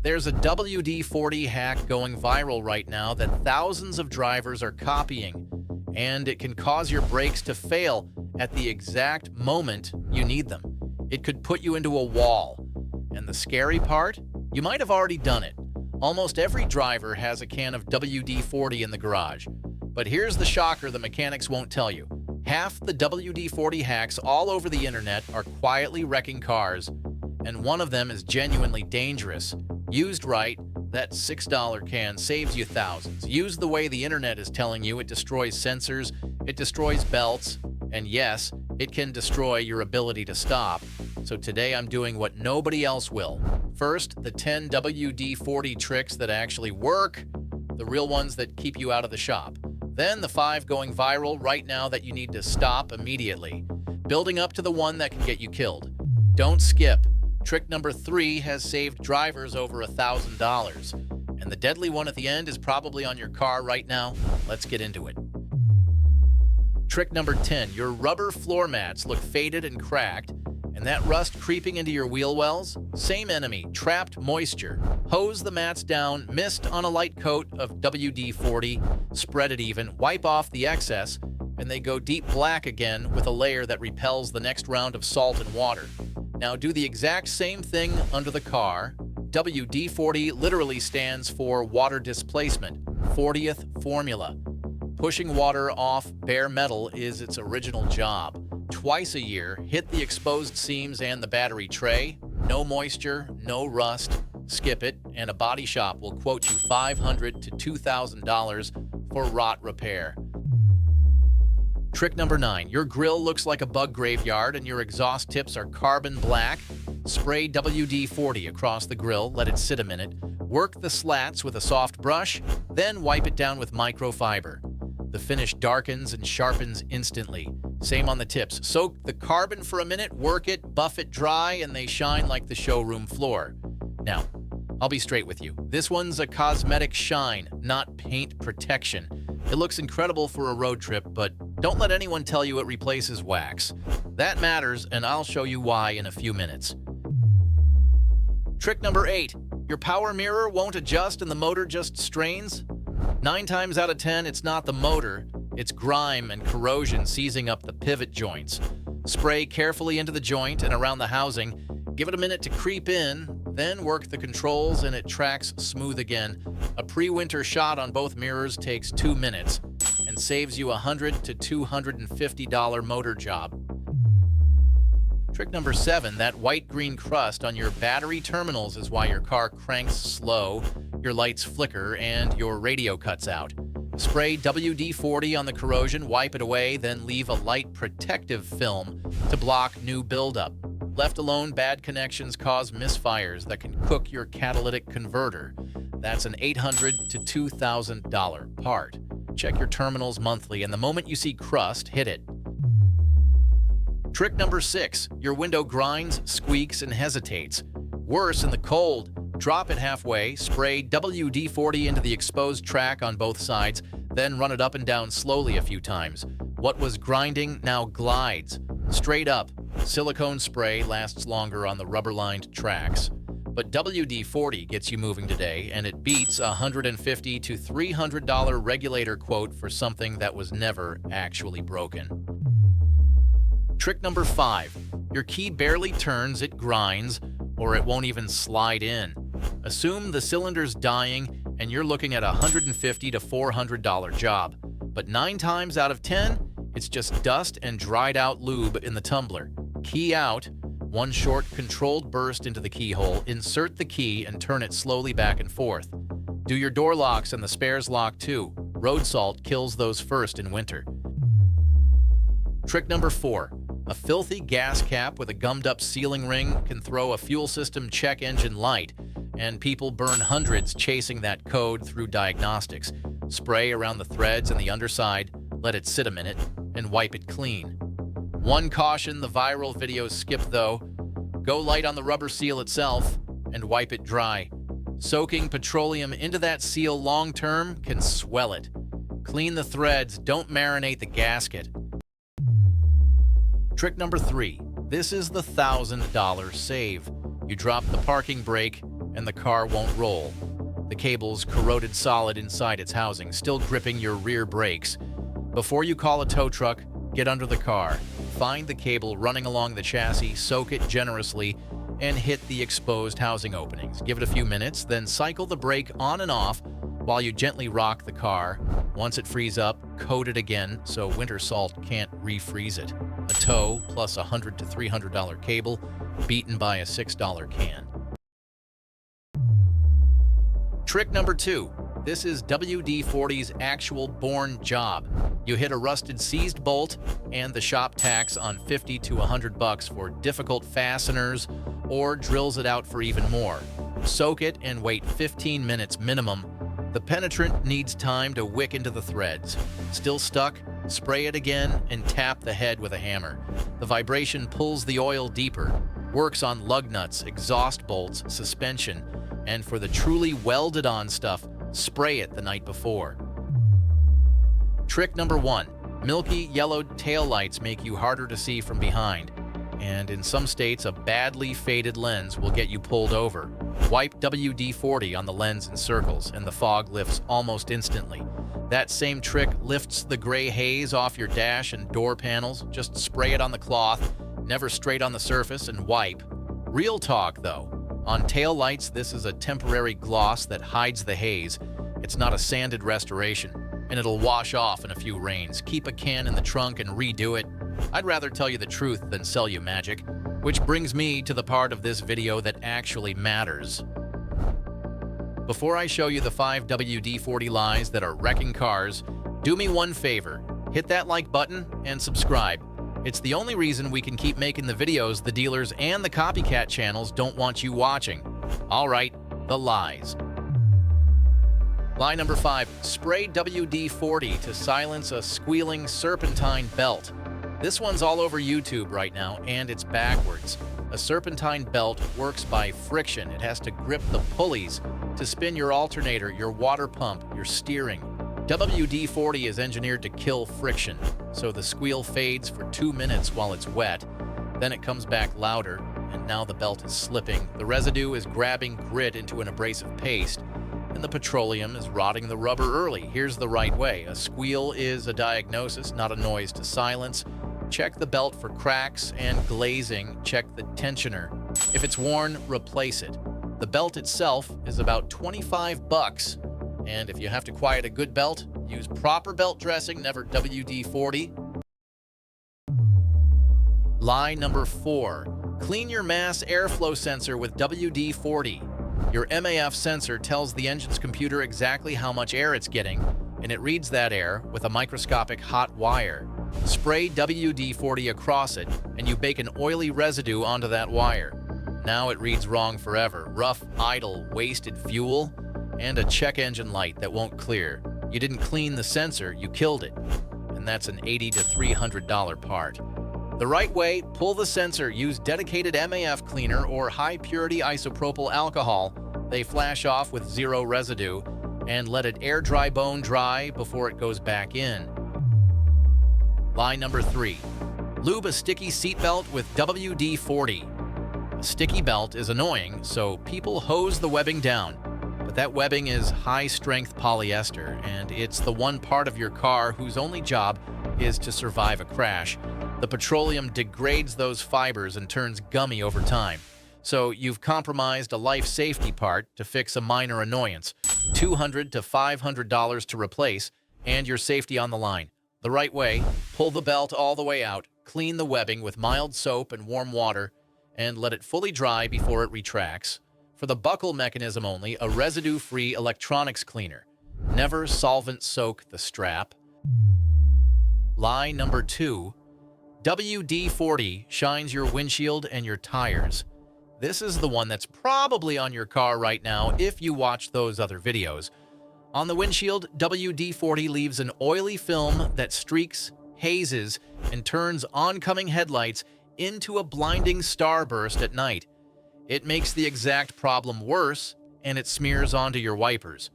There's a WD-40 hack going viral right now that thousands of drivers are copying, and it can cause your brakes to fail at the exact moment you need them. It could put you into a wall. And the scary part? You might have already done it. Almost every driver has a can of WD-40 in the garage. But here's the shocker the mechanics won't tell you. Half the WD-40 hacks all over the internet are quietly wrecking cars, and one of them is genuinely dangerous. Used right, that $6 can saves you thousands. Used the way the internet is telling you, it destroys sensors, it destroys belts, and yes, it can destroy your ability to stop. So today I'm doing what nobody else will. First, the 10 WD-40 tricks that actually work, the real ones that keep you out of the shop. Then the 5 going viral right now that you need to stop immediately, building up to the one that can get you killed. Don't skip. Trick number 3 has saved drivers over $1,000. And the deadly one at the end is probably on your car right now. Let's get into it. Trick number 10, your rubber floor mats look faded and cracked, and that rust creeping into your wheel wells? Same enemy, trapped moisture. Hose the mats down, mist on a light coat of WD-40, spread it even, wipe off the excess, and they go deep black again with a layer that repels the next round of salt and water. Now do the exact same thing under the car. WD-40 literally stands for water displacement, 40th formula. Pushing water off bare metal is its original job. Twice a year, hit the exposed seams and the battery tray. No moisture, no rust. Skip it, and a body shop will quote you $500 to $2,000 for rot repair. Trick number 9, your grill looks like a bug graveyard and your exhaust tips are carbon black. Spray WD-40 across the grill, let it sit a minute. Work the slats with a soft brush, then wipe it down with microfiber. The finish darkens and sharpens instantly. Same on the tips. Soak the carbon for a minute, work it, buff it dry, and they shine like the showroom floor. Now, I'll be straight with you. This one's a cosmetic shine, not paint protection. It looks incredible for a road trip, but don't let anyone tell you it replaces wax. That matters, and I'll show you why in a few minutes. Trick number 8, your power mirror won't adjust and the motor just strains? 9 times out of 10, it's not the motor, it's grime and corrosion seizing up the pivot joints. Spray carefully into the joint and around the housing, give it a minute to creep in, then work the controls and it tracks smooth again. A pre-winter shot on both mirrors takes 2 minutes and saves you $100 to $250 motor job. Trick number 7, that white-green crust on your battery terminals is why your car cranks slow, your lights flicker, and your radio cuts out. Spray WD-40 on the corrosion, wipe it away, then leave a light protective film to block new buildup. Left alone, bad connections cause misfires that can cook your catalytic converter. That's an $800 to $2,000 part. Check your terminals monthly, and the moment you see crust, hit it. Trick number 6, your window grinds, squeaks, and hesitates. Worse in the cold, drop it halfway, spray WD-40 into the exposed track on both sides, then run it up and down slowly a few times. What was grinding now glides. Straight up, silicone spray lasts longer on the rubber-lined tracks. But WD-40 gets you moving today, and it beats a $150 to $300 regulator quote for something that was never actually broken. Trick number 5, your key barely turns, it grinds, or it won't even slide in. Assume the cylinder's dying and you're looking at a $150 to $400 job. But 9 times out of 10, it's just dust and dried out lube in the tumbler. Key out, one short controlled burst into the keyhole, insert the key and turn it slowly back and forth. Do your door locks and the spares lock too. Road salt kills those first in winter. Trick number 4, a filthy gas cap with a gummed-up sealing ring can throw a fuel system check engine light, and people burn hundreds chasing that code through diagnostics. Spray around the threads and the underside, let it sit a minute, and wipe it clean. One caution the viral videos skip though, go light on the rubber seal itself and wipe it dry. Soaking petroleum into that seal long term can swell it. Clean the threads, don't marinate the gasket. Trick number 3. This is the $1,000 save. You drop the parking brake, and the car won't roll. The cable's corroded solid inside its housing, still gripping your rear brakes. Before you call a tow truck, get under the car. Find the cable running along the chassis, soak it generously, and hit the exposed housing openings. Give it a few minutes, then cycle the brake on and off while you gently rock the car. Once it frees up, coat it again so winter salt can't refreeze it. A tow plus a $100 to $300 cable, beaten by a $6 can. Trick number 2. This is WD-40's actual born job. You hit a rusted seized bolt and the shop tax on $50 to $100 for difficult fasteners, or drills it out for even more. Soak it and wait 15 minutes minimum. The penetrant needs time to wick into the threads. Still stuck? Spray it again and tap the head with a hammer. The vibration pulls the oil deeper. Works on lug nuts, exhaust bolts, suspension, and for the truly welded-on stuff, spray it the night before. Trick number 1. Milky yellowed taillights make you harder to see from behind, and in some states a badly faded lens will get you pulled over. Wipe WD-40 on the lens in circles, and the fog lifts almost instantly. That same trick lifts the gray haze off your dash and door panels. Just spray it on the cloth, never straight on the surface, and wipe. Real talk, though. On taillights, this is a temporary gloss that hides the haze. It's not a sanded restoration, and it'll wash off in a few rains. Keep a can in the trunk and redo it. I'd rather tell you the truth than sell you magic, which brings me to the part of this video that actually matters. Before I show you the 5 WD-40 lies that are wrecking cars, do me one favor. Hit that like button and subscribe. It's the only reason we can keep making the videos the dealers and the copycat channels don't want you watching. All right, the lies. Lie number 5, spray WD-40 to silence a squealing Serpentine belt. This one's all over YouTube right now, and it's backwards. A Serpentine belt works by friction. It has to grip the pulleys to spin your alternator, your water pump, your steering. WD-40 is engineered to kill friction, so the squeal fades for 2 minutes while it's wet. Then it comes back louder, and now the belt is slipping. The residue is grabbing grit into an abrasive paste, and the petroleum is rotting the rubber early. Here's the right way. A squeal is a diagnosis, not a noise to silence. Check the belt for cracks and glazing. Check the tensioner. If it's worn, replace it. The belt itself is about $25. And if you have to quiet a good belt, use proper belt dressing, never WD-40. Lie number 4. Clean your mass airflow sensor with WD-40. Your MAF sensor tells the engine's computer exactly how much air it's getting, and it reads that air with a microscopic hot wire. Spray WD-40 across it, and you bake an oily residue onto that wire. Now it reads wrong forever. Rough, idle, wasted fuel, and a check engine light that won't clear. You didn't clean the sensor, you killed it. And that's an $80 to $300 part. The right way, pull the sensor, use dedicated MAF cleaner or high-purity isopropyl alcohol. They flash off with zero residue, and let it air dry bone dry before it goes back in. Lie number 3. Lube a sticky seatbelt with WD-40. A sticky belt is annoying, so people hose the webbing down. But that webbing is high-strength polyester, and it's the one part of your car whose only job is to survive a crash. The petroleum degrades those fibers and turns gummy over time. So you've compromised a life safety part to fix a minor annoyance. $200 to $500 to replace, and your safety on the line. The right way, pull the belt all the way out, clean the webbing with mild soap and warm water, and let it fully dry before it retracts. For the buckle mechanism only, a residue-free electronics cleaner. Never solvent soak the strap. Lie number 2. WD-40 shines your windshield and your tires. This is the one that's probably on your car right now if you watch those other videos. On the windshield, WD-40 leaves an oily film that streaks, hazes, and turns oncoming headlights into a blinding starburst at night. It makes the exact problem worse, and it smears onto your wipers.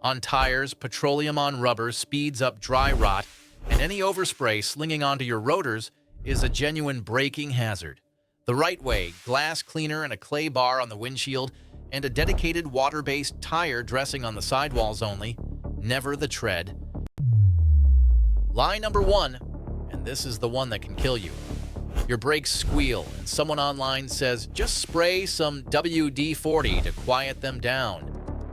On tires, petroleum on rubber speeds up dry rot, and any overspray slinging onto your rotors is a genuine braking hazard. The right way, glass cleaner and a clay bar on the windshield, and a dedicated water-based tire dressing on the sidewalls only, never the tread. Lie number 1, and this is the one that can kill you. Your brakes squeal, and someone online says, just spray some WD-40 to quiet them down.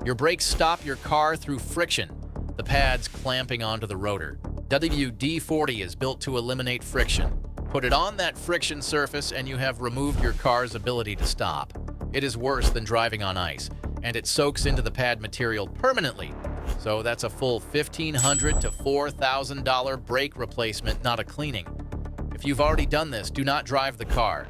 Your brakes stop your car through friction, the pads clamping onto the rotor. WD-40 is built to eliminate friction. Put it on that friction surface and you have removed your car's ability to stop. It is worse than driving on ice, and it soaks into the pad material permanently. So that's a full $1,500 to $4,000 brake replacement, not a cleaning. If you've already done this, do not drive the car.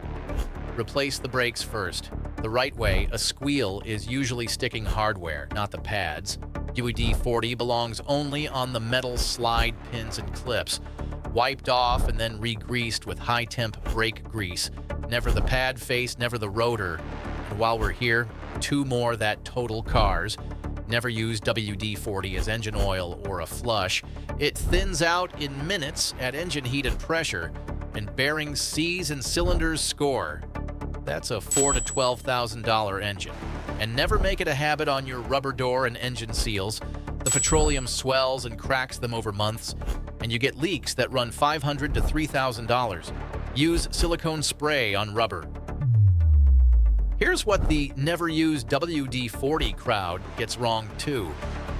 Replace the brakes first. The right way, a squeal is usually sticking hardware, not the pads. WD-40 belongs only on the metal slide pins and clips, wiped off and then re-greased with high-temp brake grease. Never the pad face, never the rotor. And while we're here, 2 more that total cars. Never use WD-40 as engine oil or a flush. It thins out in minutes at engine heat and pressure, and bearings seize and cylinders score. That's a $4,000 to $12,000 engine. And never make it a habit on your rubber door and engine seals. The petroleum swells and cracks them over months, and you get leaks that run $500 to $3,000. Use silicone spray on rubber. Here's what the never use WD-40 crowd gets wrong too.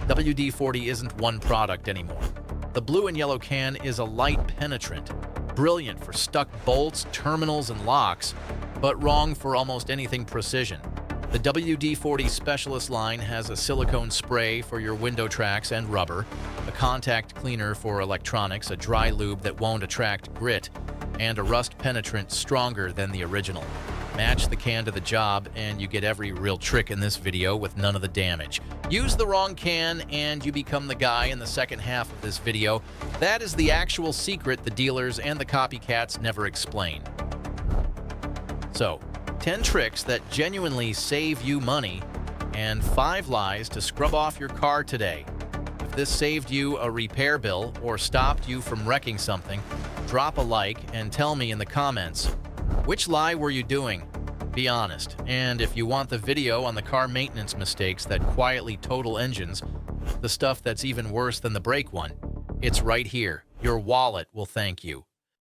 WD-40 isn't one product anymore. The blue and yellow can is a light penetrant, brilliant for stuck bolts, terminals, and locks, but wrong for almost anything precision. The WD-40 Specialist line has a silicone spray for your window tracks and rubber, a contact cleaner for electronics, a dry lube that won't attract grit, and a rust penetrant stronger than the original. Match the can to the job, and you get every real trick in this video with none of the damage. Use the wrong can, and you become the guy in the second half of this video. That is the actual secret the dealers and the copycats never explain. So, 10 tricks that genuinely save you money, and 5 lies to scrub off your car today. If this saved you a repair bill or stopped you from wrecking something, drop a like and tell me in the comments, which lie were you doing? Be honest. And if you want the video on the car maintenance mistakes that quietly total engines, the stuff that's even worse than the brake one, it's right here. Your wallet will thank you.